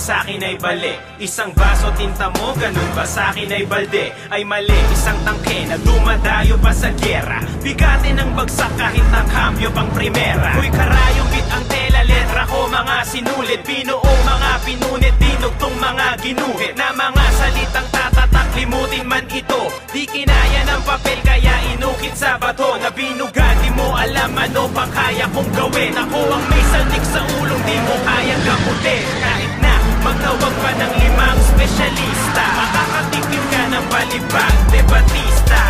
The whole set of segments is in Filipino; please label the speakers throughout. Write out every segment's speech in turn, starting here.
Speaker 1: sa'kin ay bali. Isang baso tinta mo, ganun ba sa'kin ay balde? Ay mali, isang tangke na dumadayo pa sa gera. Bigatin ng bagsak kahit ang kambyo pang primera. Uy karayong bit ang tela, letra ko mga sinulit. Binuong mga pinunit, dinugtong mga ginuhit. Na mga salitang tatatak, limutin man ito. Di kinaya ng papel kaya inukit sa bato. Na binugan, di mo alam ano pa kaya kong gawin. Ako ang may saltik sa ulong, di mo kayang gamutin. Kahit na magtawag pa ng 5 espesyalista, makakatikim ka ng balibag, debatista.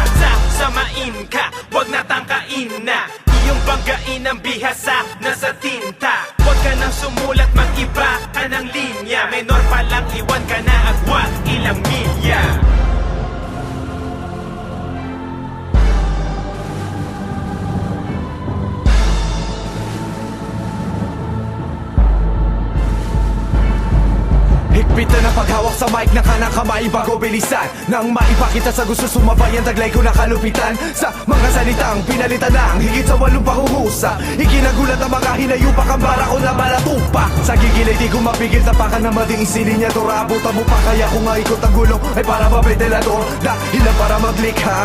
Speaker 1: Samain ka, wag natangkain na iyong banggain ang bihasa na sa tinta. Huwag ka nang sumulat, mag-iba ka ng linya. Menor pa lang, iwan ka na agwat ilang milya.
Speaker 2: Higpit na paghawak sa mic na kanang kamay bago bilisan. Nang maipakita sa gusto sumabay ang taglay ko na kalupitan. Sa mga salitang pinalitan ng higit sa 8 pahuhusa. Ikinagulat ang mga hinayupak ang bara ko na malatupak. Sa gigilid di ko mapigil tapakan na mading isilinyador. Abutan mo pa kaya kung ikot ang gulong ay para mabentilador. Dahilan para maglikha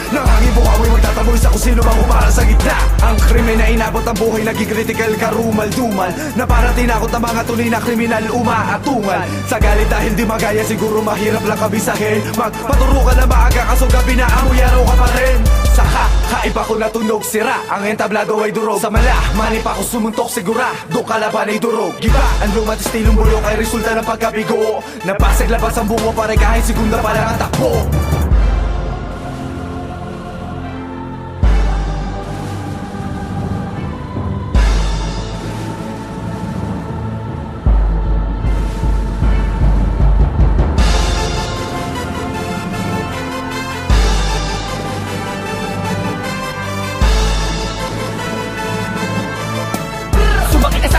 Speaker 2: nang hangin bukawi magtataboy sa kung sino bang para sa gitna. Ang krimen na inabot ang buhay naging critical karumal-dumal. Na para tinakot ang mga tunay na kriminal umaatungal. Sa galit dahil di magaya siguro mahirap lang kabisahin. Magpaturo ka na maaga kaso gabi na amoy araw ka pa rin. Sa kaiba ko natunog sira, ang entablado ay durog. Sa mani pa ko sumuntok sigurado kalaban ay durog. Giba ang lumat estilong bulok ay resulta ng pagkabigo. Napasag labas ang bungo pare kahit segunda pa lang ang takbo.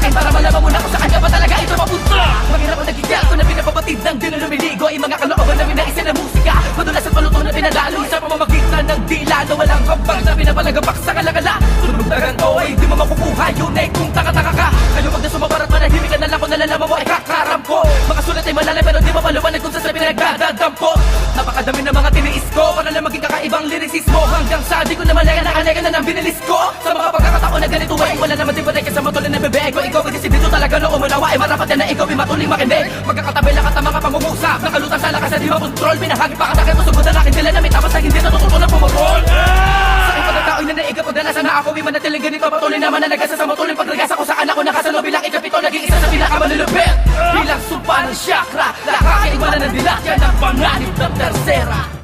Speaker 3: Para malaman mo na kung saan ka ba talaga ito mapunta. Mahirap ang nagigil ko na pinapabatid ng di na lumiligo. Ay mga kalooban na minaisin na musika. Madulas at malutong na pinadalo. Sa pamamagitan ng dila na walang kambang na pinapalagabak sa kalakala. Tunog na ganto ay di mo makukuha. Yun ay kung taka-taka ka. Kayo wag na sumabarat manahimik ka na lang kung nalalaman mo ay kakarampo. Mga sulat ay malalim pero di mapaluwanan kung saan sa pinagdadadampo. Napakadami na mga tiniis ko para na maging kakaibang liricismo. Hanggang sa di ko na malaya na kalega na ng binilis ko. Sa mga pagkakataon na ganito ay wala naman din pa rin ka sa matuloy na bebeg ko. Ikaw kasi dito talaga noong umunawa ay marapat na ikaw ay matuloy makinig. Magkakatabi lang at ang mga pangungusap. Nakalutang sa lakas na di makontrol. Pinahagip pa katakit mo sugod na laking dila na may tapas na hindi natututo na pumurol. Sa aking pagkatao'y nanaiga pagdanasan na ako ay manatiling ganito. Patuloy naman na nagasa sa matuloy pagregasa ko saan ako nakasalo bilang ikapito. Naging isa sa pinakamalulupit bilang sumpa ng chakra. Nakakaiwanan ng dilakya ng panganib na tersera.